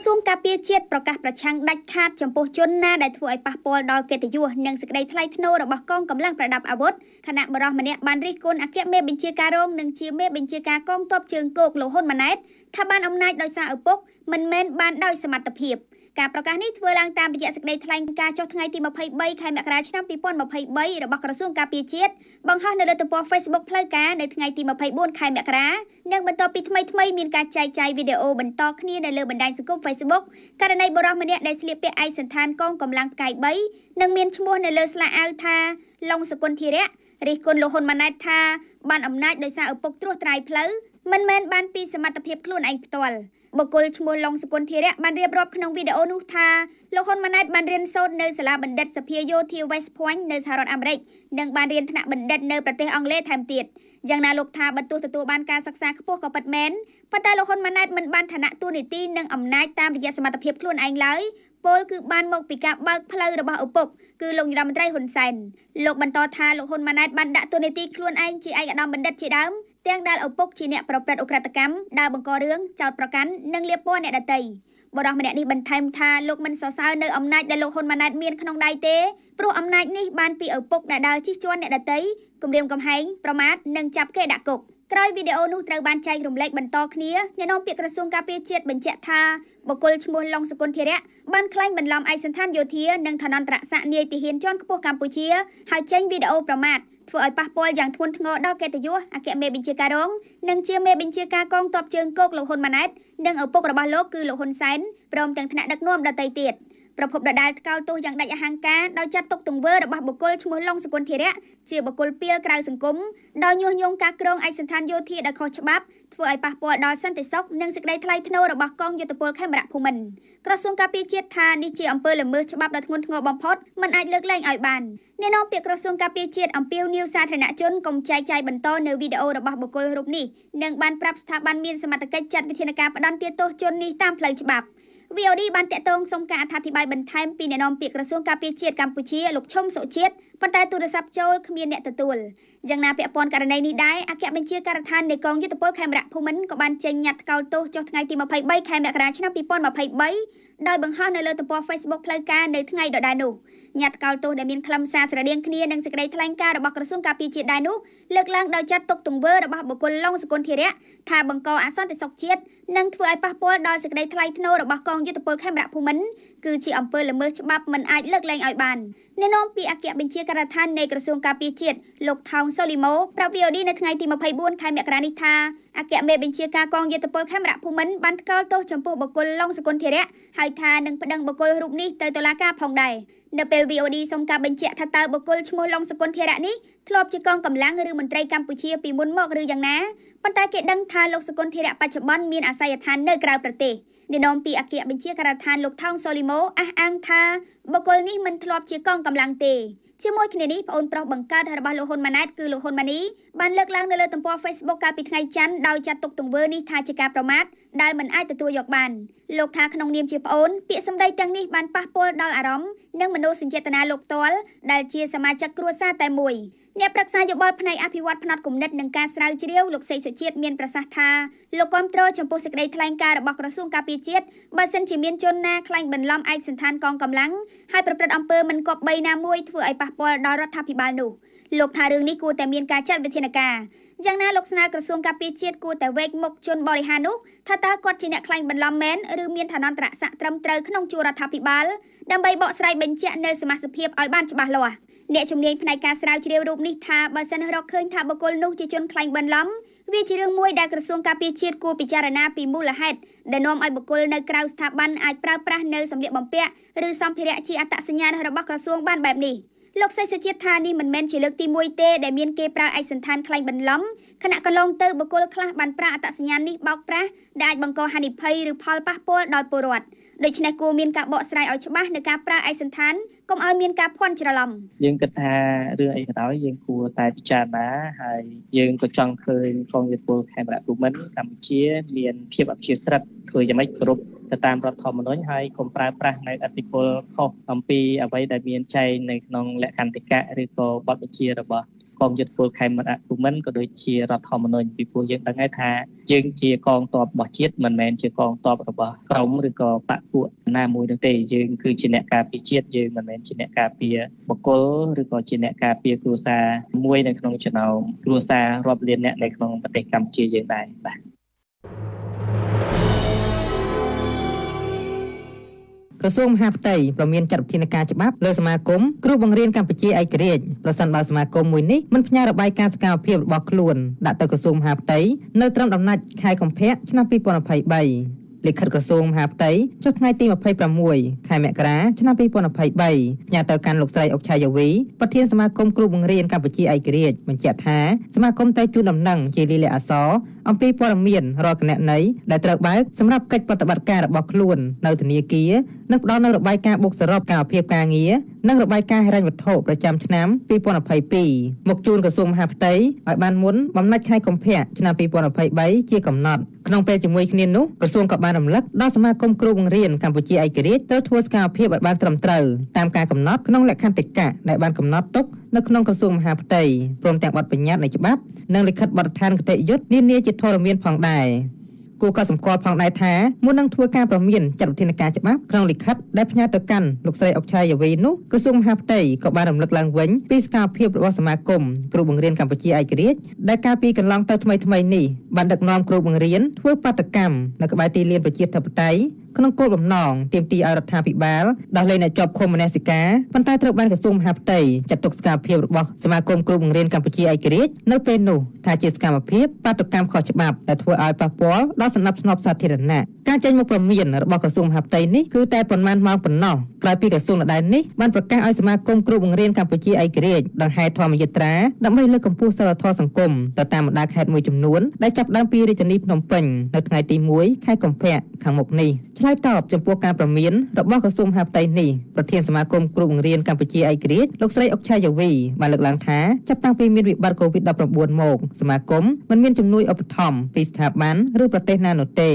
សួងការពារជាតិប្រកាសប្រឆាំងដាច់ខាតចំពោះជនណាដែលធ្វើឲ្យប៉ះពាល់ដល់កិត្តិយសនិងសេចក្តីថ្លៃថ្នូររបស់កងកម្លាំងប្រដាប់អាវុធគណៈបរិះម្នាក់បានរិះគន់អគ្គមេបញ្ជាការរងនិងជាមេបញ្ជាការកងទ័ពជើងគោកលោកហ៊ុនម៉ាណែតថាបានអំណាចដោយសារឪពុកមិនមែនបានដោយសមត្ថភាពការប្រកាសនេះធ្វើឡើងតាមរយៈសេចក្តីថ្លែងការណ៍ចុះថ្ងៃទី23ខែមករាឆ្នាំ2023របស់ក្រសួងការពារជាតិបង្ហោះនៅលើទំព័រ Facebook ផ្លូវការនៅថ្ងៃទី24ខែមករានិងបន្ទាប់ពីថ្មីមានការចែកចាយវីដេអូបន្តគ្នានៅលើបណ្ដាញសង្គម Facebook ករណីបុរសម្នាក់ដែលស្លៀកពាក់ឯកសណ្ឋានកងកម្លាំងផ្កាយ3និងមានឈ្មោះនៅលើស្លាកអាវថាឡុងសកុនធីរៈរិះគន់លោកហ៊ុនម៉ាណែតថាបានអំណាចដោយសារឪពុកត្រួសត្រាយផ្លូវមិនមែនបានពីសមត្ថភាពខ្លួនឯងផ្ទាល់បុគ្គលឈ្មោះឡុងសកុនធីរៈបានរៀបរាប់ក្នុងវីដេអូនោះថាលោកហ៊ុនម៉ាណែតបានរៀនសូត្រនៅសាលាបណ្ឌិតសភាយោធា West Point នៅសហរដ្ឋអាមេរិកនិងបានរៀនថ្នាក់បណ្ឌិតនៅប្រទេសអង់គ្លេសថែមទៀតយ៉ាងណាលោកថាបើទោះទទួលបានការសិក្សាខ្ពស់ក៏ពិតមែនប៉ុន្តែលោកហ៊ុនម៉ាណែតមិនបានឋានៈទូនីតិនិងអំណាចតាមរយៈសមត្ថភាពខ្លួនឯងឡើយពលគឺបានមកពីការបើកផ្លូវរបស់ឪពុកគឺលោកនាយរដ្ឋមន្ត្រីហ៊ុនសែនលោកបន្តថាលោកហ៊ុនម៉ាណែតបានដាក់ទូនីតិខ្លួនឯងជាឯកឧត្តមបណ្ឌិតជាដើមទាំងដែលឪពុកជាអ្នកប្រព្រឹត្តឧក្រិដ្ឋកម្មដើរបង្ករឿងចោទប្រកាន់និងលាបពណ៌អ្នកដទៃបរិះម្នាក់នេះបន្ថែមថាលោកមិនសរសើរនៅអំណាចដែលលោកហ៊ុនម៉ាណែតមានក្នុងដៃទេព្រោះអំណាចនេះបានពីឪពុកដែលដើរជិះជាន់អ្នកដទៃគំរាមកំហែងប្រមាថនិងចាប់គេដាក់គុកក្រោយវីដេអូនោះត្រូវបានចែករំលែកបន្តគ្នាអ្នកនាំពាក្យក្រសួងការពារជាតិបញ្ជាក់ថាបុគ្គលឈ្មោះឡុងសកុនធីរៈបានក្លែងបន្លំឯកសណ្ឋានយោធានិងឋានន្តរស័ក្តិនាយទាហានជាន់ខ្ពស់កម្ពុជាហើយចេញវីដេអូប្រមាថធ្វើឲ្យប៉ះពាល់យ៉ាងធ្ងន់ធ្ងរដល់កិត្តិយសអគ្គមេបញ្ជាការរងនិងជាមេបញ្ជាការកងទ័ពជើងគោកលោកហ៊ុនម៉ាណែតនិងឪពុករបស់លោកគឺលោកហ៊ុនសែនព្រមទាំងថ្នាក់ដឹកនាំដទៃទៀតប្រពន្ធដដែលថ្កោលទោសយ៉ាងដាច់អហង្ការដោយចាត់ទុកទង្វើរបស់បុគ្គលឈ្មោះឡុងសកុនធីរៈជាបុគ្គលពាលក្រៅសង្គមដោយញុះញង់ការគ្រងឯកសណ្ឋានយោធាដោយខុសច្បាប់ធ្វើឲ្យប៉ះពាល់ដល់សន្តិសុខនិងសេចក្តីថ្លៃថ្នូររបស់កងយោធពលខេមរៈភូមិន្ទក្រសួងការពារជាតិថានេះជាអំពើល្មើសច្បាប់ដ៏ធ្ងន់ធ្ងរបំផុតមិនអាចលើកលែងឲ្យបានអ្នកនាំពាក្យក្រសួងការពារជាតិអំពាវនាវសាធារណជនកុំចែកចាយបន្តនៅវីដេអូរបស់បុគ្គលរូបនេះនិងបានប្រាប់ស្ថាប័នមានសមត្ថកិច្ចចាត់វិធានការផ្ដន្ទាទោសជននេះតាមផ្លូវច្បាប់VOD បានតាក់ទងសុំការអធិប្បាយបន្ថែមពីអ្នកនាំពាក្យក្រសួងការពារជាតិកម្ពុជាលោកឈុំសុជាតិប៉ុន្តែទូរស័ព្ទចូលគ្មានអ្នកទទួលយ៉ាងណាពាក់ព័ន្ធករណីនេះដែរអគ្គបញ្ជាការដ្ឋាននៃកងយុទ្ធពលខេមរៈភូមិន្ទក៏បានចេញញត្តិថ្កោលទោសចុះថ្ងៃទី23ខែមករាឆ្នាំ2023ដោយបង្ហោះនៅលើទំព័រ Facebook ផ្លូវការនៅថ្ងៃដដែលនោះញត្តិថ្កោលទោសដែលមានខ្លឹមសារស្រដៀងគ្នានឹងសេចក្តីថ្លែងការណ៍របស់ក្រសួងការពារជាតិដែរនោះលើកឡើងដោយចាត់ទុកទង្វើរបស់បុគ្គលឡុងសកុនធីរៈថាបង្កអសន្តិសុខជាតិនិងធ្វើឲ្យប៉ះពាល់ដល់សេចក្តីថ្លៃថ្នូររបស់កងយុទ្ធពលខេមរៈភូមិន្ទគឺជាអំពើល្មើសច្បាប់មិនអាចលើកលែងឲ្យបានអ្នកនាំពាក្យអគ្គបញ្ជាការដ្ឋាននៃក្រសួងការពារជាតិលោកថោងសូលីម៉ូប្រាប់ VOD នៅថ្ងៃទី24ខែមករានេះថាអគ្គមេបញ្ជាការកងយុទ្ធពលខេមរៈភូមិន្ទបានថ្កោលទោសចំពោះបុគ្គលឡុងសកុនធីរៈហើយថានឹងប្តឹងបុគ្គលរូបនេះទៅតុលាការផងដែរនៅពេល VOD សុំការបញ្ជាក់ថាតើបុគ្គលឈ្មោះឡុងសកុនធីរៈនេះធ្លាប់ជាកងកម្លាំងឬមន្ត្រីកម្ពុជាពីមុនមកឬយ៉ាងណាប៉ុន្តែគេដឹងថាលោកសកុនធីរៈបច្ចុប្បន្នមានអាស័យដ្ឋាននៅក្រៅប្រទេសអ្នកនាំពាក្យអគ្គបញ្ជាការដ្ឋានលោកថោងសូលីម៉ូអះអាងថាបុគ្គលនេះមិនធ្លាប់ជាកងកម្លាំងទេជាមួយគ្នានេះប្អូនប្រុសបង្កើតរបស់លោកហ៊ុនម៉ាណែតគឺលោកហ៊ុនម៉ាណីបានលើកឡើងនៅលើទំព័រ Facebook កាលពីថ្ងៃច័ន្ទដោយចាត់ទុកទង្វើនេះថាជាការប្រមាថដែលមិនអាចទទួលយកបានលោកថាក្នុងនាមជាប្អូនពាក្យសម្ដីទាំងនេះបានប៉ះពាល់ដល់អារម្មណ៍និងមនោសញ្ចេតនាលោកផ្ទាល់ដែលជាសមាជិកគ្រួសារតែមួយអ្នកប្រឹក្សាយោបល់ផ្នែកអភិវឌ្ឍផ្នែកគំនិតនិងការស្រាវជ្រាវលោកសេកសុជាតិមានប្រសាសន៍ថាលោកគាំទ្រចំពោះសេចក្តីថ្លែងការណ៍របស់ក្រសួងការពារជាតិបើសិនជាមានជនណាក្លែងបន្លំឯកសណ្ឋានកងកម្លាំងហើយប្រព្រឹត្តអំពើមិនគប្បីណាមួយធ្វើឲ្យប៉ះពាល់ដល់រដ្ឋាភិបាលនោះលោកថារឿងនេះគួរតែមានការចាត់វិធានការយ៉ាងណាលោកស្នើក្រសួងការពារជាតិគួរតែវេកមុខជនបរិហារនោះថាតើគាត់ជាអ្នកក្លែងបន្លំមែនឬមានឋានន្តរស័ក្តិត្រឹមត្រូវក្នុងជួររដ្ឋាភិបាលដើម្បីបកស្រាយបញ្ជាក់នៅសមាជិកភាពឲ្យបានច្បាស់លាស់អ្នកជំនាញផ្នែកការស្រាវជ្រាវរូបនេះថាបើសិនរកឃើញថាបុគ្គលនោះជាជនក្លែងបន្លំវាជារឿងមួយដែលក្រសួងការពារជាតិគួរពិចារណាពីមូលហេតុដែលនាំឲ្យបុគ្គលនៅក្រៅស្ថាប័នអាចប្រើប្រាស់នៅសម្លៀកបំពាក់ឬសម្ភារៈជាអត្តសញ្ញាណរបស់ក្រសួងបានបែបនេះលោកសេកសុជាតិថានេះមិនមែនជាលើកទី1ទេដែលមានគេប្រើឯកសណ្ឋានក្លែងបន្លំខណៈកន្លងទៅបុគ្គលខ្លះបានប្រើអត្តសញ្ញាណនេះបោកប្រាស់ដែលអាចបង្កហានិភ័យឬផលប៉ះពាល់ដល់ពលរដ្ឋដូច្នេះគួរមានការបកស្រាយឲ្យច្បាស់នៅការប្រើឯកសណ្ឋានកុំឲ្យមានការភ័ន្តច្រឡំយើងគិតថារឿងអីក៏ដោយយើងគួរតែពិចារណាហើយយើងក៏ចង់ឃើញកងយោធពលខេមរៈភូមិន្ទកម្ពុជាមានភាពអព្យាក្រឹតធ្វើយ៉ាងម៉េចគ្រប់ទៅតាមរដ្ឋធម្មនុញ្ញហើយកុំប្រើប្រាស់នៅអធិពលខុសអំពីអ្វីដែលមានចែងនៅក្នុងលក្ខន្តិកៈឬក៏បទបញ្ជារបស់ កងយុទ្ធពលខេមរៈភូមិន្ទក៏ដូចជារដ្ឋធម្មនុញ្ញពីព្រោះយើងដឹងហើយថាយើងជាកងទ័ពរបស់ជាតិមិនមែនជាកងទ័ពរបស់ក្រុមឬក៏បកពួកណាមួយនោះទេយើងគឺជាអ្នកការពារជាតិយើងមិនមែនជាអ្នកការពារបុគ្គលឬក៏ជាអ្នកការពារគ្រួសារមួយនៅក្នុងចំណោមគ្រួសាររាប់លានអ្នកនៅក្នុងប្រទេសកម្ពុជាយើងដែរបាទក្រសួងមហាផ្ទៃប្រមានចាត់វិធានការច្បាប់លើសមាគមគ្រូបង្រៀនកម្ពុជាឯករាជ្យប្រសិនបើសមាគមមួយនេះមិនផ្ញើរបាយការណ៍សកម្មភាពរបស់ខ្លួនដាក់ទៅក្រសួងមហាផ្ទៃនៅត្រឹមដំណាច់ខែកុម្ភៈឆ្នាំ2023លិខិតក្រសួងមហាផ្ទៃចុះថ្ងៃទី26ខែមករាឆ្នាំ2023ផ្ញើទៅកាន់លោកស្រីអុកឆាយាវីប្រធានសមាគមគ្រូបង្រៀនកម្ពុជាឯករាជ្យបញ្ជាក់ថាសមាគមតែជូនដំណឹងជាលិលាអក្សរអំពីព័ត៌មានរាល់គណនីដែលត្រូវបើកសម្រាប់កិច្ចប្រតិបត្តិការរបស់ខ្លួននៅធនាគារនិងផ្ដល់នូវរបាយការណ៍បុកសរុបកាលភាពការងារនិងរបាយការណ៍ហិរញ្ញវត្ថុប្រចាំឆ្នាំ2022មកជូនក្រសួងមហាផ្ទៃឲ្យបានមុនបំណាច់ខែកុម្ភៈឆ្នាំ2023ជាកំណត់ក្នុងពេលជាមួយគ្នានោះក្រសួងក៏បានរំលឹកដល់សមាគមគ្រូបង្រៀនកម្ពុជាឯករាជ្យត្រូវធ្វើសកម្មភាពឲ្យបានត្រឹមត្រូវតាមការកំណត់ក្នុងលក្ខន្តិកៈដែលបានកំណត់ទុកនៅក្នុងក្រសួងមហាផ្ទៃព្រមទាំងបទបញ្ញត្តិនៃច្បាប់និងលិខិតបទដ្ឋានគតិយុត្តនានាជាធរមានផងដែរគួរក៏សម្គាល់ផងដែរថាមុននឹងធ្វើការប្រមានចាត់វិធានការច្បាប់ក្នុងលិខិតដែលផ្ញើទៅកាន់លោកស្រីអុកឆាយាវីនោះក្រសួងមហាផ្ទៃក៏បានរំលឹកឡើងវិញពីសកម្មភាពរបស់សមាគមគ្រូបង្រៀនកម្ពុជាឯករាជ្យដែលកាលពីកន្លងទៅថ្មីៗនេះបានដឹកនាំគ្រូបង្រៀនធ្វើបាតកម្មនៅក្បែរទីលានប្រជាធិបតេយ្យក្នុងគោលបំណងទាមទារឲ្យរដ្ឋាភិបាលដោះលែងអ្នកជាប់ឃុំមនសិការប៉ុន្តែត្រូវបានក្រសួងមហាផ្ទៃចាត់ទុកសកម្មភាពរបស់សមាគមគ្រូបង្រៀនកម្ពុជាឯករាជ្យនៅពេលនោះថាជាសកម្មភាពបាតុកម្មខុសច្បាប់ដែលធ្វើឲ្យប៉ះពាល់ដល់សណ្ដាប់ធ្នាប់សាធារណៈការចេញមកព្រមានរបស់ក្រសួងមហាផ្ទៃនេះគឺតែប៉ុន្មានម៉ោងប៉ុណ្ណោះក្រោយពីក្រសួងដដែលនេះបានប្រកាសឲ្យសមាគមគ្រូបង្រៀនកម្ពុជាឯករាជ្យដង្ហែធម្មយាត្រាដើម្បីលើកកម្ពស់សីលធម៌សង្គមទៅតាមបណ្ដាខេត្តមួយចំនួនដែលចាប់ផ្ដើមពីរាជធានីភ្នំពេញនៅថ្ងៃទី1ខែកុម្ភៈខាងមុខនេះឆ្លើយតបចំពោះការប្រមានរបស់ក្រសួងមហាផ្ទៃនេះប្រធានសមាគមគ្រូបង្រៀនកម្ពុជាឯករាជ្យលោកស្រីអុកឆាយាវីបានលើកឡើងថាចាប់តាំងពីមានវិបត្តិ COVID-19 មកសមាគមមិនមានជំនួយឧបត្ថម្ភពីស្ថាប័នឬប្រទេសណានោះទេ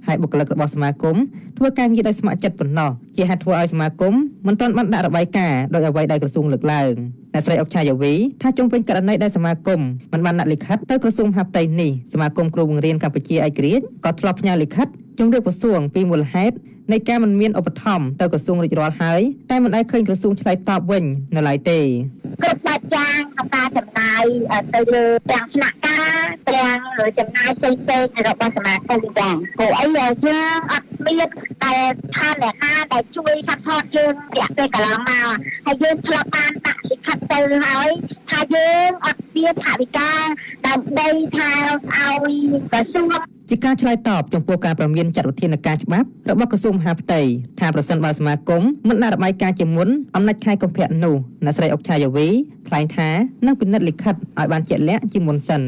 ហើយបុគ្គលិករបស់សមាគមធ្វើការងារដោយស្ម័គ្រចិត្តប៉ុណ្ណោះជាហេតុធ្វើឲ្យសមាគមមិនទាន់បានដាក់របាយការណ៍ដោយអ្វីដែលក្រសួងលើកឡើងអ្នកស្រីអុកឆាយាវីថាជុំវិញករណីដែលសមាគមមិនបានដាក់លិខិតទៅក្រសួងមហាផ្ទៃនេះសមាគមគ្រូបង្រៀនកម្ពុជាឯករាជ្យក៏ធ្លាប់ផ្ញើលិខិតជំរាបក្រសួងពីមូលហេតុនៃការមិនមានឧបត្ថម្ភទៅក្រសួងរាជរដ្ឋហើយតែមិនដែលឃើញក្រសួងឆ្លើយតបវិញនៅឡើយទេគ្រប់បាច់ចាងការចំណាយទៅលើទាំងស្នាក់ការទាំងចំណាយផ្សេងៗរបស់សមាគមទាំងព្រោះអីយើងអត់មានតែឋានៈដែលជួយសាប់ថតយើងរយៈពេលកន្លងមកហើយយើងធ្លាប់បានដាក់លិខិតទៅហើយថាយើងអត់មានថវិកាដើម្បីថាឲ្យក្រសួងជាការឆ្លើយតបចំពោះការប្រមានចាត់វិធានការច្បាប់របស់ក្រសួងមហាផ្ទៃថាប្រសិនបើសមាគមមិនដាក់របាយការណ៍ជាមុនអំណាចខែកុម្ភៈនោះអ្នកស្រីអុកឆាយាវីថ្លែងថានឹងពិនិត្យលិខិតឲ្យបានជាក់លាក់ជាមុនសិន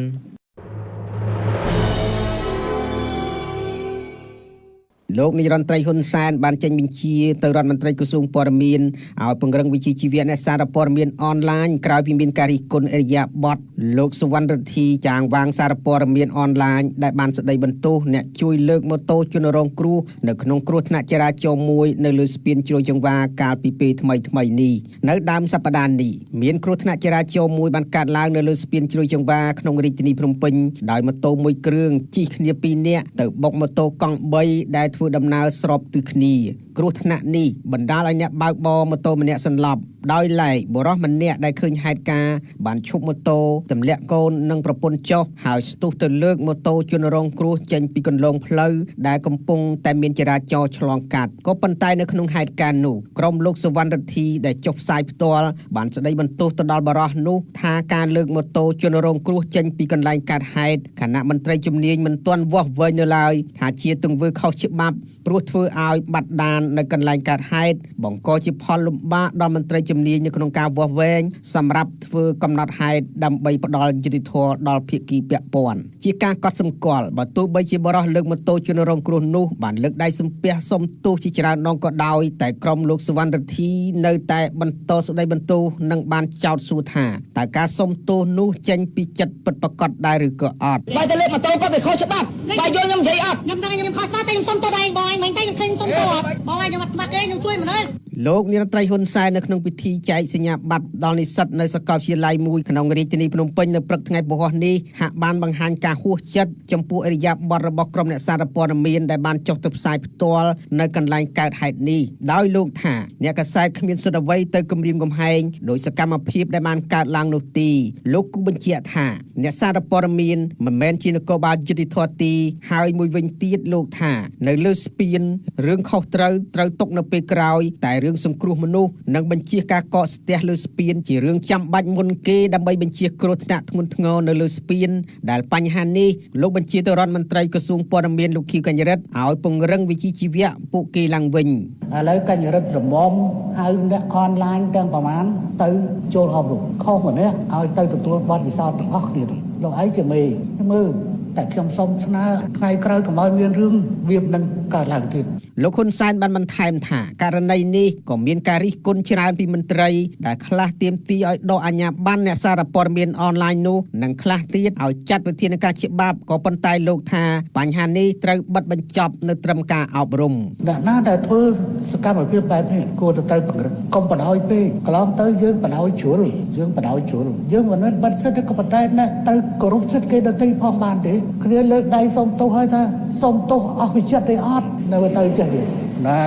លោកនាយរដ្ឋមន្ត្រីហ៊ុនសែនបានចេញបញ្ជាទៅរដ្ឋមន្ត្រីក្រសួងព័ត៌មានឲ្យពង្រឹងវិជ្ជាជីវៈអ្នកសារព័ត៌មានអនឡាញក្រោយពីមានការរិះគន់អរិយាប័ត្រលោកសុវណ្ណរិទ្ធីចាងវាងសារព័ត៌មានអនឡាញដែលបានស្ដីបន្ទោសអ្នកជួយលើកម៉ូតូជនរងគ្រោះនៅក្នុងគ្រោះថ្នាក់ចរាចរណ៍មួយនៅលើស្ពានជ្រោយចង្វាកាលពីពេលថ្មីនេះនៅដើមសប្តាហ៍នេះមានគ្រោះថ្នាក់ចរាចរណ៍មួយបានកើតឡើងនៅលើស្ពានជ្រោយចង្វាក្នុងរាជធានីភ្នំពេញដោយម៉ូតូមួយគ្រឿងជិះគ្នា2នាក់ទៅបុកម៉ូតូកង់3ដែលធ្វើដំណើរស្របទិសគ្នាគ្រោះថ្នាក់នេះបណ្ដាលឲ្យអ្នកបើកបរម៉ូតូម្នាក់សន្លប់ដោយឡែកបុរសម្នាក់ដែលឃើញហេតុការណ៍បានឈប់ម៉ូតូទម្លាក់កូននិងប្រពន្ធចុះហើយស្ទុះទៅលើកម៉ូតូជនរងគ្រោះចេញពីគន្លងផ្លូវដែលកំពុងតែមានចរាចរណ៍ឆ្លងកាត់ក៏ប៉ុន្តែនៅក្នុងហេតុការណ៍នោះក្រុមលោកសុវណ្ណរិទ្ធីដែលចុះផ្សាយផ្ទាល់បានស្ដីបន្ទោសទៅដល់បុរសនោះថាការលើកម៉ូតូជនរងគ្រោះចេញពីកន្លែងកើតហេតុគណៈមន្ត្រីជំនាញមិនទាន់វាស់វែងនៅឡើយថាជាទង្វើខុសច្បាប់ព្រោះធ្វើឲ្យបាត់ដាននៅកន្លែងកើតហេតុបង្កជាផលលំបាកដល់មន្ត្រីជំនាញនៅក្នុងការវាស់វែងសម្រាប់ធ្វើកំណត់ហេតុដើម្បីផ្ដល់យុត្តិធម៌ដល់ភាគីពាក់ព័ន្ធជាការកត់សម្គាល់បើទោះបីជាបរិះលើកម៉ូតូជនរងគ្រោះនោះបានលើកដៃសំពះសុំទោសជាច្រើនដងក៏ដោយតែក្រុមលោកសុវណ្ណរិទ្ធីនៅតែបន្តស្ដីបន្ទោសនិងបានចោទសួរថាតើការសុំទោសនោះចេញពីចិត្តពិតប្រាកដដែរឬក៏អត់បើទៅលើកម៉ូតូគាត់វាខុសច្បាប់បើយល់ខ្ញុំនិយាយអត់ខ្ញុំដឹងខ្ញុំខុសច្បាប់តែខ្ញុំសុំទោសដែរបងឯងមិនតែខ្ញុំឃើញសុំទោសបងឯងខ្ញុំអត់ស្ម័គ្រទេខ្ញុំជួយមិនអើ លោកនិរន្តរីហ៊ុនសែននៅក្នុងពិធីចែកសញ្ញាបត្រដល់និស្សិតនៅសាកលវិទ្យាល័យមួយក្នុងរាជធានីភ្នំពេញនៅព្រឹកថ្ងៃពហុនេះហាក់បានបង្ហាញការហួសចិត្តចំពោះឥរិយាបថរបស់ក្រុមអ្នកសារព័ត៌មានដែលបានចុះទៅផ្សាយផ្ទាល់នៅកន្លែងកើតហេតុនេះដោយលោកថាអ្នកកាសែតគ្មានសិទ្ធិអ្វីទៅគំរាមកំហែងដោយសកម្មភាពដែលបានកើតឡើងនោះទេលោកគូបញ្ជាក់ថាអ្នកសារព័ត៌មានមិនមែនជានគរបាលយុតិធធទេហើយមួយវិញទៀតលោកថានៅលើស្ពានរឿងខុសត្រូវຕົកនៅពេលក្រោយតែរឿងសង្គ្រោះមនុស្សនិងបញ្ជាការកកស្ទះលើស្ពានជារឿងចាំបាច់មុនគេដើម្បីបញ្ជាគ្រោះថ្នាក់ធ្ងន់ធ្ងរនៅលើស្ពានដែលបញ្ហានេះលោកបញ្ជាទៅរដ្ឋមន្ត្រីក្រសួងព័ត៌មានលោកខៀវកញ្ញរិទ្ធឲ្យពង្រឹងវិជ្ជាជីវៈពួកគេឡើងវិញឥឡូវកញ្ញរិទ្ធរមុំហៅអ្នកអនឡាញទាំងប្រមាណទៅចូលអប់រំខុសម្នាក់ឲ្យទៅទទួលបទពិសោធន៍ទាំងអស់គ្នាលោកឯងជាមេមើលតែខ្ញុំសូមស្នើថ្ងៃក្រោយកុំឲ្យមានរឿងវានឹងកើតឡើងទៀតលោកហ៊ុនសែនបានបន្ថែមថាករណីនេះក៏មានការរិះគន់ច្រើនពីមន្ត្រីដែលខ្លះទាមទារឲ្យដកអាជ្ញាប័ណ្ណអ្នកសារព័ត៌មានអនឡាញនោះនិងខ្លះទៀតឲ្យចាត់វិធានការច្បាប់ក៏ប៉ុន្តែលោកថាបញ្ហានេះត្រូវបិទបញ្ចប់នៅត្រឹមការអប់រំអ្នកណាដែលធ្វើសកម្មភាពបែបនេះគួរទៅពង្រឹងកុំបដ ாய் ពេកកន្លងទៅយើងបដ ாய் ជ្រុលយើងមិនមែនបិទសិទ្ធិក៏ប៉ុន្តែអ្នកត្រូវគោរពសិទ្ធិគេដទៃផងបានទេគ្នាលើកដៃសុំទោសឲ្យថាសុំទោសអស់វិចិត្រទេអត់នៅទៅចេះទេណែ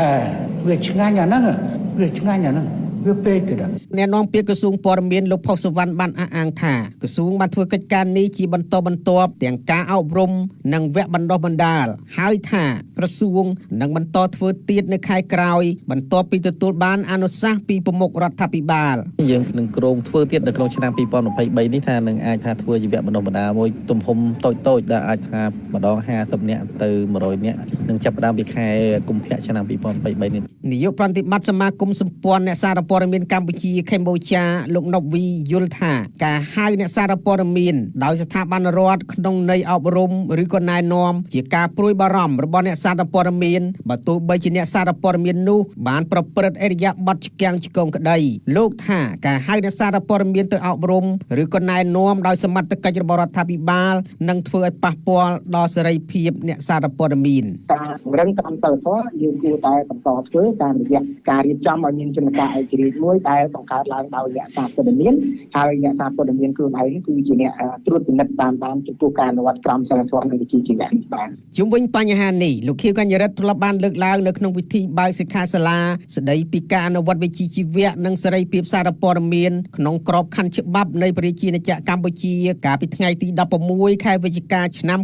វាឆ្ងាញ់អាហ្នឹងវាពេកទៅដល់អ្នកនាំពាក្យក្រសួងព័ត៌មានលោកផុសសុវណ្ណបានអះអាងថាក្រសួងបានធ្វើកិច្ចការនេះជាបន្តបន្ទាប់ទាំងការអប់រំនិងវគ្គបណ្ដុះបណ្ដាលហើយថាក្រសួងនឹងបន្តធ្វើទៀតនៅខែក្រោយបន្ទាប់ពីទទួលបានអនុសាសន៍ពីប្រមុខរដ្ឋាភិបាលយើងនឹងក្រុងធ្វើទៀតនៅក្នុងឆ្នាំ2023នេះថានឹងអាចថាធ្វើជាវគ្គបណ្ដុះបណ្ដាលមួយទំហំតូចដែលអាចថាម្ដង50នាក់ទៅ100នាក់នឹងចាប់ផ្ដើមពីខែកុម្ភៈឆ្នាំ2023នេះនាយកប្រតិបត្តិសមាគមសម្ព័ន្ធអ្នកសារព័ត៌មានកម្ពុជាកម្ពុជាលោកណុបវីយល់ថាការហៅអ្នកសារព័ត៌មានដោយស្ថាប័នរដ្ឋក្នុងន័យអប់រំឬក៏ណែនាំជាការព្រួយបារម្ភរបស់អ្នកសារព័ត៌មានបើទោះបីជាអ្នកសារព័ត៌មាននោះបានប្រព្រឹត្តឥរិយាបថឆ្គាំងឆ្គងក្តីលោកថាការហៅអ្នកសារព័ត៌មានទៅអប់រំឬក៏ណែនាំដោយសមត្ថកិច្ចរបស់រដ្ឋាភិបាលនឹងធ្វើឲ្យប៉ះពាល់ដល់សេរីភាពអ្នកសារព័ត៌មានការពង្រឹងតាមសិលធម៌យើងគួរតែបន្តធ្វើតាមរយៈការរៀបចំឲ្យមានជំនការឯករាជ្យមួយដែលបង្កើតឡើងដោយអ្នកសារព័ត៌មានហើយអ្នកសារព័ត៌មានខ្លួនឯងគឺជាអ្នកត្រួតពិនិត្យតាមចំពោះការអនុវត្តក្រមសីលធម៌និងវិជ្ជាជីវៈនេះបាទជុំវិញបញ្ហានេះលោកខៀវកញ្ញរិទ្ធធ្លាប់បានលើកឡើងនៅក្នុងពិធីបើកសិក្ខាសាលាស្ដីពីការអនុវត្តវិជ្ជាជីវៈនិងសេរីភាពសារព័ត៌មានក្នុងក្របខ័ណ្ឌច្បាប់នៃប្រជាជាតិកម្ពុជាកាលពីថ្ងៃទី16ខែវិច្ឆិកាឆ្នាំ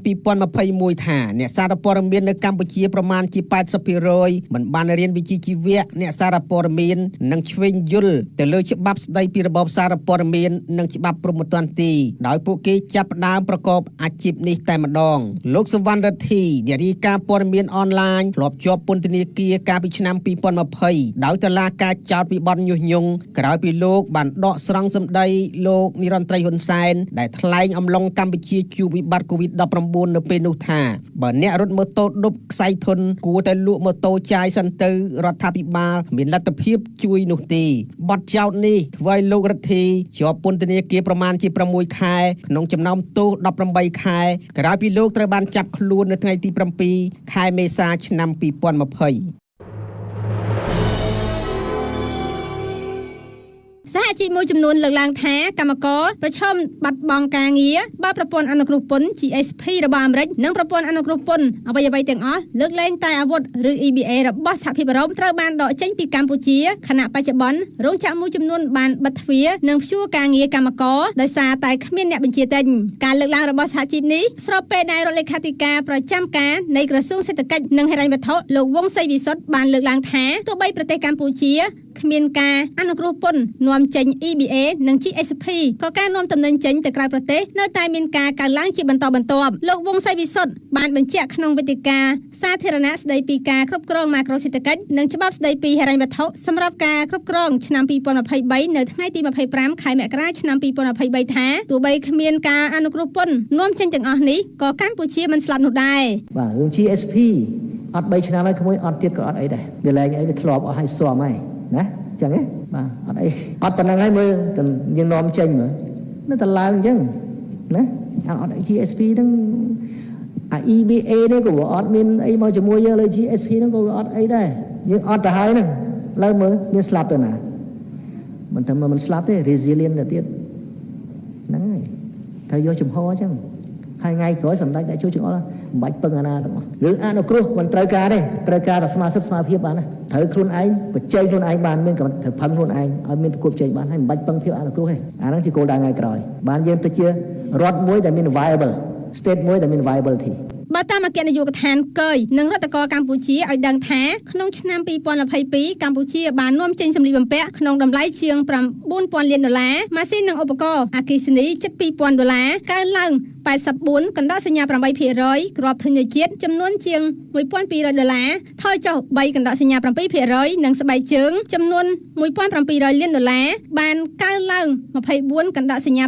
2021ថាអ្នកសារព័ត៌មាននៅកម្ពុជាប្រមាណជា 80% មិនបានរៀនវិជ្ជាជីវៈអ្នកសារព័ត៌មាននិងឆ្វេងយល់ទៅលើច្បាប់ស្ដីពីរបបសារព័ត៌មាននិងច្បាប់ព្រហ្មទណ្ឌទេដោយពួកគេចាប់ផ្ដើមប្រកបអាជីពនេះតែម្ដងលោកសុវណ្ណរិទ្ធីនារីការព័ត៌មានអនឡាញធ្លាប់ជាប់ពន្ធនាគារកាលពីឆ្នាំ2020ដោយតុលាការចោទពីបទញុះញង់ក្រោយពីលោកបានដកស្រង់សម្ដីលោកនិរន្តរីហ៊ុនសែនដែលថ្លែងអំឡុងកម្ពុជាជួបវិបត្តិ COVID-19 នៅពេលនោះថាបើអ្នករត់ម៉ូតូដប់ខ្សែធនគួរតែលក់ម៉ូតូចាយសិនទៅរដ្ឋាភិបាលមានលទ្ធភាពជួយនោះទេបទចោទនេះធ្វើឲ្យលោករដ្ឋាជាប់ពន្ធនាគារប្រមាណជា6ខែក្នុងចំណោមទោស18ខែក្រោយពីលោកត្រូវបានចាប់ខ្លួននៅថ្ងៃទី7ខែមេសាឆ្នាំ2020សហជីពមួយចំនួនលើកឡើងថាកម្មករប្រឈមបាត់បង់ការងារបើប្រព័ន្ធអនុគ្រោះពន្ធ GSP របស់អាមេរិកនិងប្រព័ន្ធអនុគ្រោះពន្ធអ្វីៗទាំងអស់លើកលែងតែអាវុធឬ EBA របស់សហភាពអឺរ៉ុបត្រូវបានដកចេញពីកម្ពុជាខណៈបច្ចុប្បន្នរោងចក្រមួយចំនួនបានបិទទ្វារនិងព្យួរការងារកម្មករដោយសារតែគ្មានអ្នកបញ្ជាទិញការលើកឡើងរបស់សហជីពនេះស្របពេលដែលរដ្ឋលេខាធិការប្រចាំការនៃក្រសួងសេដ្ឋកិច្ចនិងហិរញ្ញវត្ថុលោកវង្សសីវិសុទ្ធបានលើកឡើងថាទោះបីប្រទេសកម្ពុជាគ្មានការអនុគ្រោះពន្ធនាំចេញ EBA និង GSP ក៏ការនាំទំនិញចេញទៅក្រៅប្រទេសនៅតែមានការកើនឡើងជាបន្តបន្ទាប់លោកវង្សសីវិសុទ្ធបានបញ្ជាក់ក្នុងវេទិកាសាធារណៈស្ដីពីការគ្រប់គ្រងម៉ាក្រូសេដ្ឋកិច្ចនិងច្បាប់ស្ដីពីហិរញ្ញវត្ថុសម្រាប់ការគ្រប់គ្រងឆ្នាំ2023នៅថ្ងៃទី25ខែមករាឆ្នាំ2023ថាទោះបីគ្មានការអនុគ្រោះពន្ធនាំចេញទាំងអស់នេះក៏កម្ពុជាមិនស្លាប់នោះដែរបាទរឿង GSP អត់3ឆ្នាំហើយក្មួយអត់ទៀតក៏អត់អីដែរវាលែងអីវាធ្លាប់អស់ហើយស៊ាំហើយណាចឹងហ៎បាទអត់អីអត់ប៉ុណ្្នឹងហើយមើលយើងនាំចេញមើលនៅតែឡើងអញ្ចឹងណាអត់ GSP ហ្នឹងអា EBA នេះក៏អត់មានអីមកជាមួយយើងលើ GSP ហ្នឹងក៏អត់អីដែរយើងអត់ទៅហើយហ្នឹង លើមើលមានស្លាប់ទៅណាមិនថាមិនស្លាប់ទេ resilient ទៅទៀតហ្នឹងហើយត្រូវយកចំហអញ្ចឹងហើយថ្ងៃក្រោយសម្ដេចអ្នកជួយចង្អុលមិនបាច់ពឹងអាណាទាំងអស់រឿងអនុគ្រោះមិនត្រូវការទេត្រូវការតែស្មារតីស្មារតីបានណាត្រូវខ្លួនឯងបញ្ចេញខ្លួនឯងបានមានត្រូវផឹងខ្លួនឯងឲ្យមានប្រកួតប្រជែងបានហើយមិនបាច់ពឹងភាពអនុគ្រោះទេអាហ្នឹងជាគោលដៅថ្ងៃក្រោយបានយើងទៅជារដ្ឋមួយដែលមាន viable state មួយដែលមាន viability បើតាមអគ្គនាយកដ្ឋានគយនិងរដ្ឋកោកម្ពុជាឲ្យដឹងថាក្នុងឆ្នាំ2022កម្ពុជាបាននាំចេញសម្លៀកបំពាក់ក្នុងតម្លៃជាង$9,000 លានម៉ាស៊ីននិងឧបករណ៍អគ្គិសនីជិត$2,000កើនឡើង84កណ្ដោសញ្ញា 8% គ្រាប់ធញ្ញជាតិចំនួនជាង$1,200ថយចុះ3កណ្ដោសញ្ញា 7% និងស្បែកជើងចំនួន$1,700 លានបានកើនឡើង24កណ្ដោសញ្ញា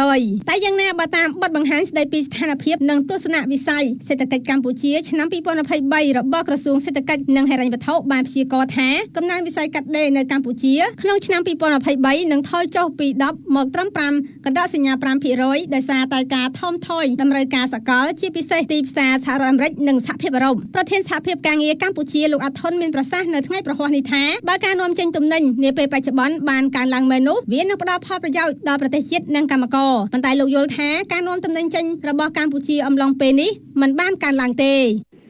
8% តែយ៉ាងណាបើតាមបទបង្ហាញស្ដីពីស្ថានភាពនិងទស្សនវិស័យសេដ្ឋកិច្ចកម្ពុជាឆ្នាំ2023របស់ក្រសួងសេដ្ឋកិច្ចនិងហិរញ្ញវត្ថុបានព្យាករណ៍ថាកំណើនវិស័យកាត់ដេរនៅកម្ពុជាក្នុងឆ្នាំ2023នឹងថយចុះពី10មកត្រឹម5កណ្ដោសញ្ញា 5% ដោយសារតែការថមថយតម្រូវការសកលជាពិសេសទីផ្សារសហរដ្ឋអាមេរិកនិងសហភាពអឺរ៉ុបប្រធានសហភាពការងារកម្ពុជាលោកអាត់ធុនមានប្រសាសន៍នៅថ្ងៃប្រហ័សនេះថាបើការនាំចេញទំនិញនាពេលបច្ចុប្បន្នបានកើនឡើងមែននោះវានឹងផ្ដល់ផលប្រយោជន៍ដល់ប្រទេសជាតិនិងកម្មករប៉ុន្តែលោកយល់ថាការនាំទំនិញចេញរបស់កម្ពុជាអំឡុងពេលនេះមិនបានកើនឡើងទេ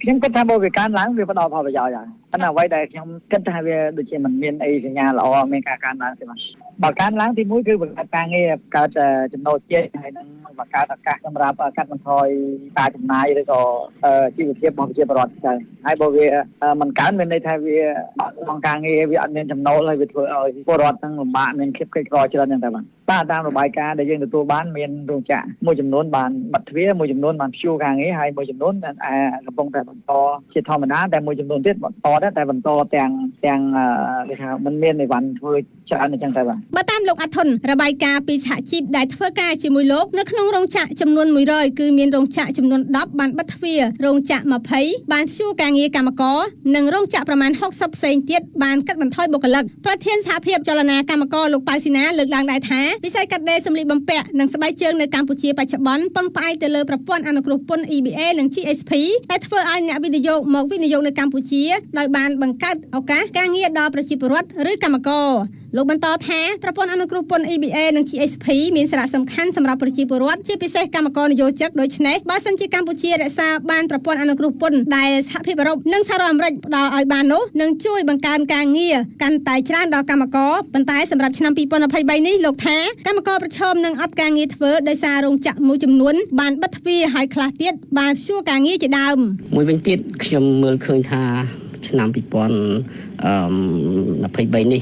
ខ្ញុំគិតថាបើវាកើនឡើងវាផ្ដល់ផលប្រយោជន៍ហើយប៉ុន្តែអ្វីដែលខ្ញុំគិតថាវាដូចជាមិនមានអីសញ្ញាល្អមានការកើនឡើងទេបាទបើកើនឡើងទី1គឺបង្កើតការងារកើតចំណូលជាតិហើយនឹងបង្កើតឱកាសសម្រាប់កាត់បន្ថយការចំណាយឬក៏ជីវភាពរបស់ប្រជាពលរដ្ឋទៅហើយបើវាមិនកើនមានន័យថាវាក្នុងការងារវាអត់មានចំណូលហើយវាធ្វើឲ្យពលរដ្ឋទាំងលំបាកមានភាពក្រីក្រច្រើនចឹងទៅបាទតាមរបាយការណ៍ដែលយើងទទួលបានមានរោងចក្រមួយចំនួនបានបិទទ្វារមួយចំនួនបានព្យួរការងារហើយមួយចំនួនកំពុងតែបន្តជាធម្មតាតែមួយចំនួនទៀតបន្តដែរតែបន្តទាំងគេថាมันមានអីវ៉ាន់ធ្វើច្រើនអញ្ចឹងទៅបាទបើតាមលោកអាត់ធុនរបាយការណ៍ពីសហជីពដែលធ្វើការជាមួយលោកនៅក្នុងរោងចក្រចំនួន100គឺមានរោងចក្រចំនួន10បានបិទទ្វាររោងចក្រ20បានព្យួរការងារកម្មករនិងរោងចក្រប្រមាណ60ផ្សេងទៀតបានកាត់បន្ថយបុគ្គលិកប្រធានសហភាពចលនាកម្មករលោកប៉ៅស៊ីណាលើកឡើងដែរថាវិស័យកាត់ដេរសម្លៀកបំពាក់និងស្បែកជើងនៅកម្ពុជាបច្ចុប្បន្នពឹងផ្អែកទៅលើប្រព័ន្ធអនុគ្រោះពន្ធ EBA និង GSP ដែលធ្វើឲ្យអ្នកវិនិយោគមកវិនិយោគនៅកម្ពុជាដោយបានបង្កើតឱកាសការងារដល់ប្រជាពលរដ្ឋឬកម្មករលោកបន្តថាប្រព័ន្ធអនុគ្រោះពន្ធ EBA និង GSP មានសារៈសំខាន់សម្រាប់ប្រជាពលរដ្ឋជាពិសេសកម្មករនិយោជិកដូច្នេះបើសិនជាកម្ពុជារក្សាបានប្រព័ន្ធអនុគ្រោះពន្ធដែលសហភាពអឺរ៉ុបនិងសហរដ្ឋអាមេរិកផ្ដល់ឲ្យបាននោះនឹងជួយបង្កើនការងារកាន់តែច្រើនដល់កម្មករប៉ុន្តែសម្រាប់ឆ្នាំ2023នេះលោកថាកម្មករប្រឈមនឹងអត់ការងារធ្វើដោយសាររោងចក្រមួយចំនួនបានបិទទ្វារហើយខ្លះទៀតបានព្យួរការងារជាដើមមួយវិញទៀតខ្ញុំមើលឃើញថាឆ្នាំ2023នេះ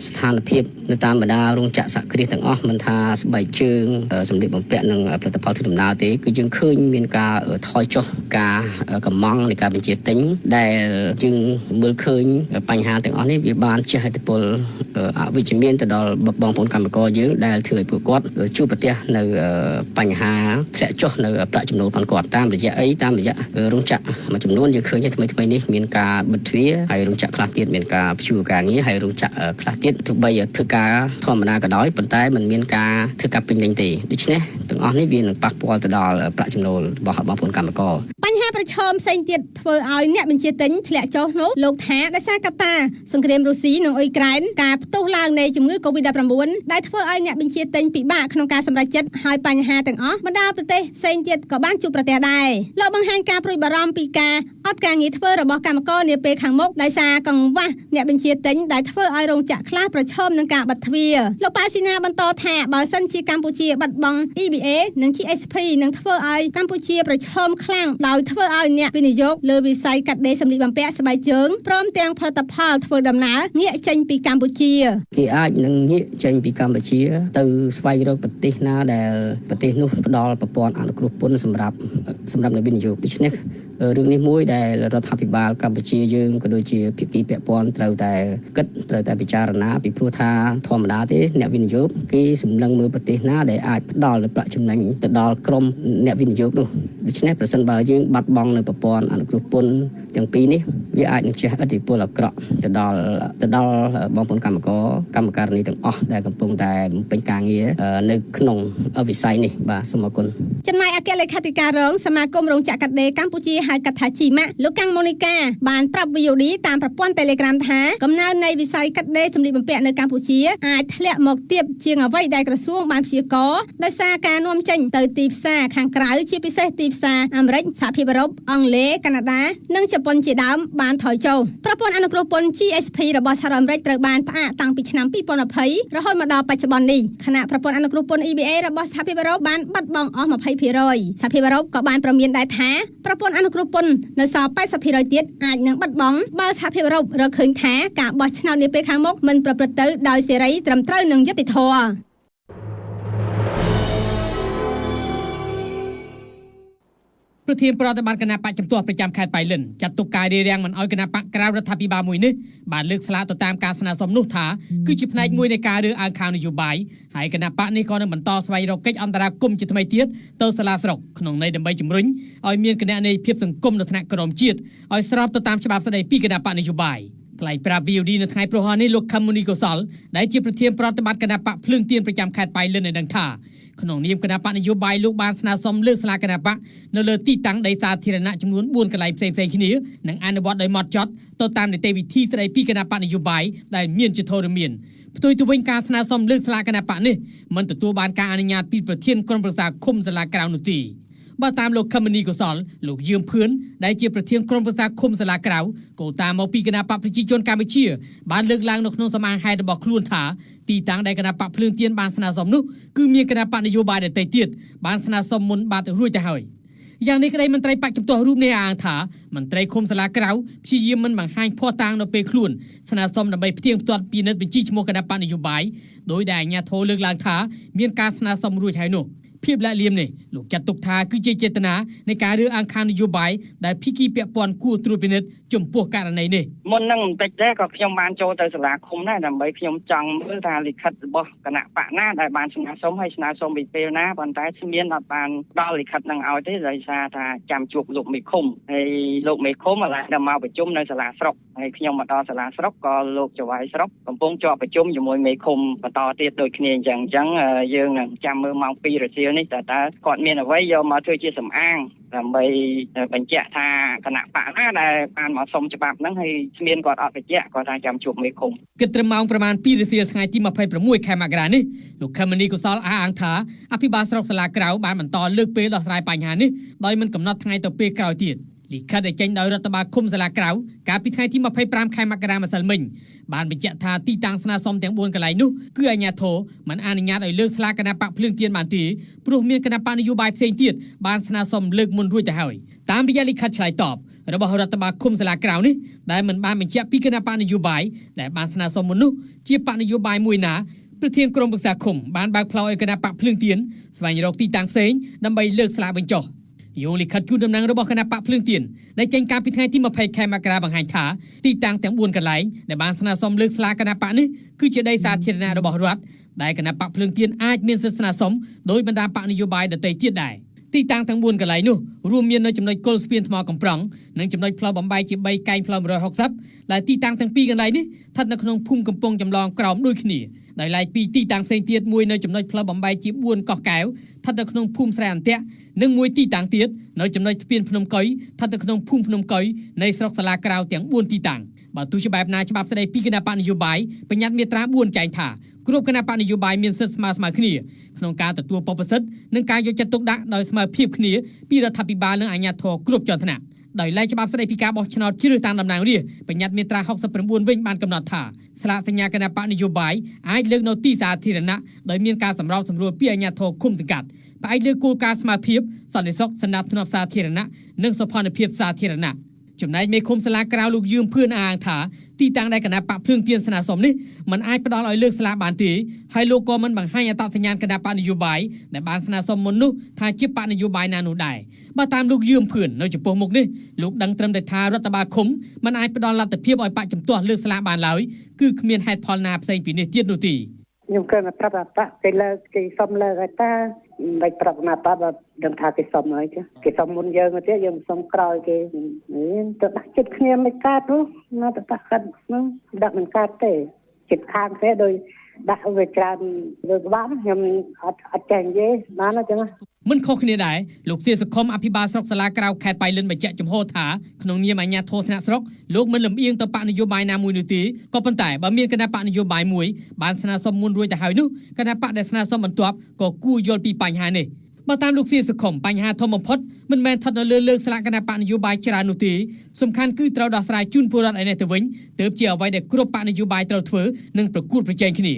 ស្ថានភាពនៅតាមបណ្ដារោងចក្រសហគ្រាសទាំងអស់មិនថាស្បែកជើងសម្លៀកបំពាក់និងផលិតផលធ្វើដំណើរទេគឺយើងឃើញមានការថយចុះការកម្មង់នៃការបញ្ជាទិញដែលយើងមើលឃើញបញ្ហាទាំងអស់នេះវាបានជះឥទ្ធិពលអវិជ្ជមានទៅដល់បងប្អូនកម្មករយើងដែលធ្វើឲ្យពួកគាត់ជួបប្រទះនៅបញ្ហាធ្លាក់ចុះនៅប្រាក់ចំណូលរបស់គាត់តាមរយៈរោងចក្រមួយចំនួនយើងឃើញថ្មីនេះមានការបិទទ្វារហើយរោងចក្រខ្លះទៀតមានការព្យួរការងារហើយរោងចក្រខ្លះទៀតទោះបីធ្វើការធម្មតាក៏ដោយប៉ុន្តែมันមានការធ្វើការពេញលេញទេដូច្នេះទាំងអស់នេះវានឹងប៉ះពាល់ទៅដល់ប្រាក់ចំណូលរបស់បងប្អូនកម្មករបញ្ហាប្រឈមផ្សេងទៀតធ្វើឲ្យអ្នកបញ្ជាទិញធ្លាក់ចុះនោះលោកថាដោយសារកត្តាសង្គ្រាមរុស្ស៊ីនិងអ៊ុយក្រែនការផ្ទុះឡើងនៃជំងឺ COVID-19 ដែលធ្វើឲ្យអ្នកបញ្ជាទិញពិបាកក្នុងការសម្រេចចិត្តហើយបញ្ហាទាំងអស់បណ្ដាប្រទេសផ្សេងទៀតក៏បានជួបប្រទះដែរលោកបង្ហាញការព្រួយបារម្ភពីការអត់ការងារធ្វើរបស់កម្មករនាពេលខាងមុខដោយសារកង្វះអ្នកបញ្ជាទិញដែលធ្វើឲ្យរោងចក្រខ្លះប្រឈមនឹងការបិទទ្វារលោកប៉ៅស៊ីណាបន្តថាបើសិនជាកម្ពុជាបាត់បង់ EBA និង GSP នឹងធ្វើឲ្យកម្ពុជាប្រឈមខ្លាំងដោយធ្វើឲ្យអ្នកវិនិយោគលើវិស័យកាត់ដេរសម្លៀកបំពាក់ស្បែកជើងព្រមទាំងផលិតផលធ្វើដំណើរងាកចេញពីកម្ពុជាគេអាចនឹងងាកចេញពីកម្ពុជាទៅស្វែងរកប្រទេសណាដែលប្រទេសនោះផ្ដល់ប្រព័ន្ធអនុគ្រោះពន្ធសម្រាប់អ្នកវិនិយោគដូច្នេះរឿងនេះមួយដែលរដ្ឋាភិបាលកម្ពុជាយើងក៏ដូចជាភាគីពាក់ព័ន្ធត្រូវតែពិចារណាពីព្រោះថាធម្មតាទេអ្នកវិនិយោគគេសម្លឹងមើលប្រទេសណាដែលអាចផ្ដល់នូវប្រាក់ចំណេញទៅដល់ក្រុមអ្នកវិនិយោគនោះដូច្នេះប្រសិនបើយើងបាត់បង់នៅប្រព័ន្ធអនុគ្រោះពន្ធទាំងពីរនេះវាអាចនឹងជះឥទ្ធិពលអាក្រក់ទៅដល់បងប្អូនកម្មការនីទាំងអស់ដែលកំពុងតែបំពេញការងារនៅក្នុងវិស័យនេះបាទសូមអរគុណចំណែកអគ្គលេខាធិការរងសមាគមរោងចក្រកាត់ដេរកម្ពុជាហៅកាត់ថាជីម៉ាក់លោកកាំងម៉ូនីកាបាន ប្រាប់ VOD តាមប្រព័ន្ធ Telegram ថាកំណើននៃវិស័យកាត់ដេរសម្លៀកបំពាក់នៅកម្ពុជាអាចធ្លាក់មកទាបជាងអ្វីដែលក្រសួងបានព្យាករណ៍ដោយសារការនាំចេញទៅទីផ្សារខាងក្រៅជាពិសេសទីផ្សារអាមេរិក សហភាពអឺរ៉ុប អង់គ្លេស កាណាដា និងជប៉ុនជាដើមបានថយចុះប្រព័ន្ធអនុគ្រោះពន្ធ GSP របស់សហរដ្ឋអាមេរិកត្រូវបានផ្អាកតាំងពីឆ្នាំ 2020 រហូតមកដល់បច្ចុប្បន្ននេះខណៈប្រព័ន្ធអនុគ្រោះពន្ធ EBA របស់សហភាពអឺរ៉ុបបានបាត់បង់អស់ 20% សហភាពអឺរ៉ុបក៏បានប្រមានដែរថាប្រព័ន្ធអនុគ្រោះពន្ធនៅសល់ 80% ទៀតអាចនឹងបាត់បង់បើសហភាពអឺរ៉ុបរកឃើញថាការបោះឆ្នោតនាពេលខាងមុខមិនប្រព្រឹត្តទៅដោយសេរីត្រឹមត្រូវនិងយុត្តិធម៌ប្រធានប្រតិបត្តិគណៈបកជំទាស់ប្រចាំខេត្តបៃលិនចាត់ទុកការរារាំងមិនអោយគណៈបកក្រៅរដ្ឋាភិបាលមួយនេះបានលើកស្លាកទៅតាមការស្នើសុំនោះថាគឺជាផ្នែកមួយនៃការរើសអើងខាងនយោបាយហើយគណៈបកនេះក៏នឹងបន្តស្វែងរកកិច្ចអន្តរាគមន៍ជាថ្មីទៀតទៅសាលាស្រុកក្នុងន័យដើម្បីជំរុញឲ្យមានគណនេយ្យភាពសង្គមនៅថ្នាក់ក្រមជាតិឲ្យស្របទៅតាមច្បាប់ស្តីពីគណៈបកនយោបាយថ្លែងប្រាប់ VOD នៅថ្ងៃព្រហស្បតិ៍នេះលោកខមមុនីកុសលដែលជាប្រធានប្រតិបត្តិគណៈបកភ្លើងទៀនប្រចាំខេត្តបៃលិនបានដឹងថាក្នុងនាមគណៈបកនយោបាយលោកបានស្នើសុំលើកស្លាកគណៈបកនៅលើទីតាំងដីសាធារណៈចំនួន4កន្លែងផ្សេងៗគ្នានិងអនុវត្តដោយម៉ត់ចត់ទៅតាមនីតិវិធីស្តីពីគណៈបកនយោបាយដែលមានជាធរមានផ្ទុយទៅវិញការស្នើសុំលើកស្លាកគណៈបកនេះមិនទទួលបានការអនុញ្ញាតពីប្រធានក្រុមប្រឹក្សាឃុំសាលាក្រៅនោះទេបើតាមលោកខមមុនីកុសលលោកយឿមភឿនដែលជាប្រធានក្រុមប្រឹក្សាឃុំសាលាក្រៅក៏តាមមកពីគណៈបកប្រជាជនកម្ពុជាបានលើកឡើងនៅក្នុងសម្អាងហេតុរបស់ខ្លួនថាទីតាំងដែលគណៈបកភ្លើងទៀនបានស្នើសុំនោះគឺមានគណៈបកនយោបាយដទៃទៀតបានស្នើសុំមុនបាត់រួចទៅហើយយ៉ាងនេះក្តីមន្ត្រីបកជំទាស់រូបនេះអាងថាមន្ត្រីឃុំសាលាក្រៅព្យាយាមមិនបង្ហាញភ័ស្តុតាងនៅពេលខ្លួនស្នើសុំដើម្បីផ្ទៀងផ្ទាត់ពិនិត្យបញ្ជីឈ្មោះគណៈបកនយោបាយដោយដែលអាជ្ញាធរលើកឡើងថាមានការស្នើសុំរួចហើយនោះភាពលាក់លៀមនេះលោកចាត់ទុកថាគឺជាចេតនានៃការរើសអើងខាងនយោបាយដែលភាគីពាក់ព័ន្ធគួរត្រួតពិនិត្យចំពោះករណីនេះមុននឹងបន្តិចដែរក៏ខ្ញុំបានចូលទៅសាលាឃុំដែរដើម្បីខ្ញុំចង់មើលថាលិខិតរបស់គណៈបកណាដែលបានស្នើសុំហើយស្នើសុំពីពេលណាប៉ុន្តែគ្មានអត់បានដល់លិខិតនឹងឲ្យទេដោយសារថាចាំជួបលោកមេឃុំហើយលោកមេឃុំឥឡូវដល់មកប្រជុំនៅសាលាស្រុកហើយខ្ញុំមកដល់សាលាស្រុកក៏លោកចៅហ្វាយស្រុកកំពុងជាប់ប្រជុំជាមួយមេឃុំបន្តទៀតដូចគ្នាអញ្ចឹងយើងនឹងចាំមើលម៉ោង2រសៀលនេះតើគាត់មានអ្វីយកមកធ្វើជាសំអាងដើម្បីបញ្ជាក់ថាគណៈបកណាដែលបានមកសុំច្បាប់ហ្នឹងហើយស្មានគាត់អត់បញ្ជាក់គាត់ថាចាំជួបមេឃុំគិតត្រឹមម៉ោងប្រមាណ2រសៀលថ្ងៃទី26ខែមករានេះលោកខមមុនីកុសលអះអាងថាអភិបាលស្រុកសាលាក្រៅបានបន្តលើកពេលដោះស្រាយបញ្ហានេះដោយមិនកំណត់ថ្ងៃទៅពេលក្រោយទៀតលិខិតដែលចេញដោយរដ្ឋបាលឃុំសាលាក្រៅកាលពីថ្ងៃទី25ខែមករាម្សិលមិញបានបញ្ជាក់ថាទីតាំងស្នើសុំទាំង4កន្លែងនោះគឺអាជ្ញាធរមិនអនុញ្ញាតឲ្យលើកស្លាកគណៈបកភ្លើងទៀនបានទេព្រោះមានគណៈបកនយោបាយផ្សេងទៀតបានស្នើសុំលើកមុនរួចទៅហើយតាមរយៈលិខិតឆ្លើយតបរបស់រដ្ឋបាលឃុំសាលាក្រៅនេះដែលមិនបានបញ្ជាក់ពីគណៈបកនយោបាយដែលបានស្នើសុំមុននោះជាបកនយោបាយមួយណាប្រធានក្រុមប្រឹក្សាឃុំបានបើកផ្លូវឲ្យគណៈបកភ្លើងទៀនស្វែងរកទីតាំងផ្សេងដើម្បីលើកស្លាកបញ្ចុះយោលិខិតជូនដំណឹងរបស់គណៈបកភ្លើងទៀនដែលចេញកាលពីថ្ងៃទី20ខែមករាបង្ហាញថាទីតាំងទាំង4កន្លែងដែលបានស្នើសុំលើកស្លាកគណៈបកនេះគឺជាដីសាធារណៈរបស់រដ្ឋដែលគណៈបកភ្លើងទៀនអាចមានសិទ្ធិស្នើសុំដោយបណ្ដាបកនយោបាយដទៃទៀតដែរទីតាំងទាំង4កន្លែងនោះរួមមាននៅចំណុចគល់ស្ពានថ្មកំប្រងនិងចំណុចផ្លូវបំបែកជា3កែងផ្លូវ160ដែលទីតាំងទាំងពីរកន្លែងនេះស្ថិតនៅក្នុងភូមិកំពង់ចម្លងក្រោមដូចគ្នាដោយឡែកពីទីតាំងផ្សេងទៀតមួយនៅចំណុចផ្លូវបំបែកជា4កោះកែវស្ថិតនៅក្នុងភូមិស្រែអន្ទាក់និងមួយទីតាំងទៀតនៅចំណុចស្ពានភ្នំកុយស្ថិតនៅក្នុងភូមិភ្នំកុយនៃស្រុកសាលាក្រៅទាំង4ទីតាំងបើទោះជាបែបណាច្បាប់ស្តីពីគណៈបកនយោបាយបញ្ញត្តិមាត្រា4ចែងថាគ្រប់គណៈបកនយោបាយមានសិទ្ធិស្មើគ្នាក្នុងការទទួលបព្វសិទ្ធិនិងការយកចិត្តទុកដាក់ដោយស្មើភាពគ្នាពីរដ្ឋាភិបាលនិងអាជ្ញាធរគ្រប់ជាន់ថ្នាក់ដោយឡែកច្បាប់ស្តីពីការបោះឆ្នោតជ្រើសតាំងតំណាងរាស្ត្របញ្ញត្តិមាត្រា69វិញបានកំណត់ថាស្លាកសញ្ញាគណៈបកនយោបាយអាចលើកនៅទីសាធារណៈដោយមានការសម្របសម្រួលពីអាជ្ញាធរឃុំសង្កាត់ផ្អែកលើគោលការណ៍ស្មើភាពសន្តិសុខសណ្ដាប់ធ្នាប់សាធារណៈនិងសុខភាពសាធារណៈចំណែកមេឃុំសាលាក្រៅលោកយឿមភឿនអាងថាទីតាំងដែលគណៈបកភ្លើងទៀនស្នើសុំនេះមិនអាចផ្ដល់ឲ្យលើកស្លាកបានទេហើយលោកក៏មិនបង្ហាញអត្តសញ្ញាណគណៈបកនយោបាយដែលបានស្នើសុំមុននោះថាជាបកនយោបាយណានោះដែរបើតាមលោកយឿមភឿននៅចំពោះមុខនេះលោកដឹងត្រឹមតែថារដ្ឋបាលឃុំមិនអាចផ្ដល់លទ្ធភាពឲ្យបកជំទាស់លើកស្លាកបានឡើយគឺគ្មានហេតុផលណាផ្សេងពីនេះទៀតនោះទេខ្ញុំគិតថាប្រាប់បកគេលើកគេសុំលើកឲ្យតាមិនប្រាប់ណាបកដឹងថាគេសុំហើយចាគេសុំមុនយើងទៅទៀតយើងសុំក្រោយគេទៅដាក់ចិត្តគ្នាមិនកើតនោះណាទៅដាក់កាត់នោះដាក់មិនកើតទេចិត្តខាងទេដោយដាក់វាច្រើនលើក្បាលខ្ញុំអត់ចេះនិយាយបានអញ្ចឹង មិនខុសគ្នាដែរលោកសៀសុខុមអភិបាលស្រុកសាលាក្រៅខេត្តបៃលិនបញ្ជាក់ចំហថាក្នុងនាមអាជ្ញាធរថ្នាក់ស្រុកលោកមិនលំអៀងទៅបកនយោបាយណាមួយនោះទេក៏ប៉ុន្តែបើមានគណៈបកនយោបាយមួយបានស្នើសុំមុនរួចទៅហើយនោះគណៈបកដែលស្នើសុំបន្ទាប់ក៏គួរយល់ពីបញ្ហានេះបើតាមលោកសៀសុខុមបញ្ហាធំបំផុតមិនមែនស្ថិតនៅលើលើកស្លាកគណៈបកនយោបាយច្រើននោះទេសំខាន់គឺត្រូវដោះស្រាយជូនពលរដ្ឋឯនេះទៅវិញទើបជាអ្វីដែលគ្រប់បកនយោបាយត្រូវធ្វើនិងប្រកួតប្រជែងគ្នា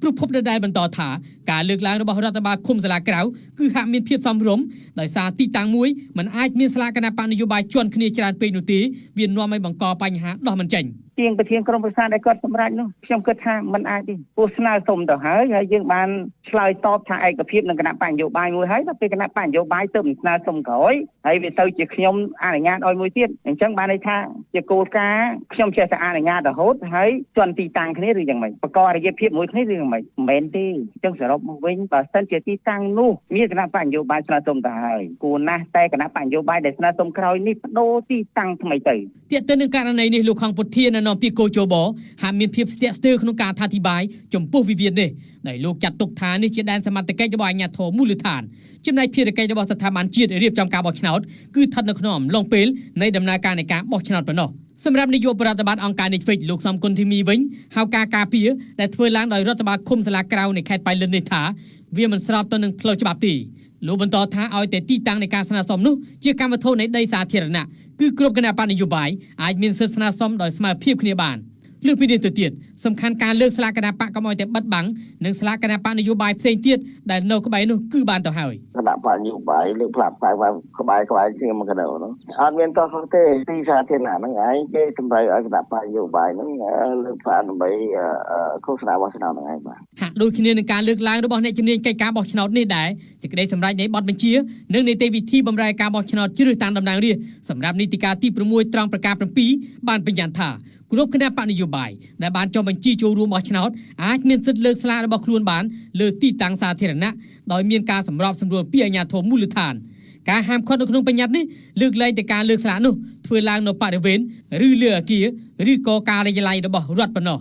ព្រោះភពដដែលបន្តថាការលើកឡើងរបស់រដ្ឋបាលឃុំសាលាក្រៅគឺហាក់មានភាពសមរម្យដោយសារទីតាំងមួយមិនអាចមានស្លាកគណៈបកនយោបាយជាន់គ្នាច្រើនពេកនោះទេវានាំឲ្យបង្កបញ្ហាដោះមិនចេញជាងប្រធានក្រុមប្រឹក្សាដែលគាត់សម្រេចនោះខ្ញុំគិតថាមិនអាចទេពោះស្នើសុំទៅហើយយើងបានឆ្លើយតបថាឯកភាពនឹងគណៈបកនយោបាយមួយហើយដល់ពេលគណៈបកនយោបាយទៅស្នើសុំក្រោយហើយវាទៅជាខ្ញុំអនុញ្ញាតឲ្យមួយទៀតអញ្ចឹងបានន័យថាជាគោលការណ៍ខ្ញុំចេះតែអនុញ្ញាតរហូតហើយជន់ទីតាំងគ្នាឬយ៉ាងម៉េចបង្ករយៈភាពមួយគ្នាឬយ៉ាងម៉េចមិនមែនទេអញ្ចឹងសរុបមកវិញបើសិនជាទីតាំងនោះមានគណៈបកនយោបាយស្នើសុំទៅហើយគួរណាស់តែគណៈបកនយោបាយដែលស្នើសុំក្រោយនេះបដូរទីតាំងថ្មីទៅទាក់ទងនឹងករណីនេះលោកខងពុធាននាំពីកោជបហាក់មានភាពស្ទាក់ស្ទើរក្នុងការអធិប្បាយចំពោះវិវាទនេះដែលលោកចាត់ទុកថានេះជាដែនសមត្ថកិច្ចរបស់អាជ្ញាធរមូលដ្ឋានចំណែកភារកិច្ចរបស់ស្ថាប័នជាតិរៀបចំការបោះឆ្នោតគឺស្ថិតនៅក្នុងអំឡុងពេលនៃដំណើរការនៃការបោះឆ្នោតប៉ុណ្ណោះសម្រាប់នាយកប្រតិបត្តិអង្គការ Netflix លោកសំគុណធីមីវិញហៅការពារដែលធ្វើឡើងដោយរដ្ឋបាលឃុំសាលាក្រៅនៃខេត្តបៃលិននេះថាវាមិនស្របទៅនឹងផ្លូវច្បាប់ទេលោកបន្តថាឲ្យតែទីតាំងនៃការស្នើសុំនោះជាកម្មវត្ថុនៃដីសាធារណៈគឺគ្រប់គណៈបកនយោបាយអាចមានសិទ្ធិស្នើសុំដោយស្មើភាពគ្នាបានលើពីនេះទៅទៀតសំខាន់ការលើកស្លាកគណៈបកកុំឲ្យតែបិទបាំងនិងស្លាកគណៈបកនយោបាយផ្សេងទៀតដែលនៅក្បែរនោះគឺបានទៅហើយគណៈបកនយោបាយលើកផ្លាប់ក្បែរជាងមកកណ្ដោនោះអត់មានតោះខុសទេទីសាធារណៈហ្នឹងឯងគេតម្រូវឲ្យគណៈបកនយោបាយហ្នឹងលើកផ្លាប់ដើម្បីឃោសនាបោះឆ្នោតហ្នឹងឯងបាទហាក់ដូចគ្នានឹងការលើកឡើងរបស់អ្នកជំនាញកិច្ចការបោះឆ្នោតនេះដែរសេចក្តីសម្រេចនៃបទបញ្ជានិងនីតិវិធីបម្រើការបោះឆ្នោតជ្រើសតាំងតំណាងរាស្ត្រសម្រាប់នីតិកាលទី6ត្រង់ប្រការ7បានបញ្ជាក់ថាគ្រប់គណៈបកនយោបាយដែលបានចុះបញ្ជីចូលរួមបោះឆ្នោតអាចមានសិទ្ធិលើកស្លាករបស់ខ្លួនបានលើទីតាំងសាធារណៈដោយមានការសម្របសម្រួលពីអាជ្ញាធរមូលដ្ឋានការហាមឃាត់នៅក្នុងបញ្ញត្តិនេះលើកលែងតែការលើកស្លាកនោះធ្វើឡើងនៅបរិវេណឬលើអគារឬក៏ការិយាល័យរបស់រដ្ឋប៉ុណ្ណោះ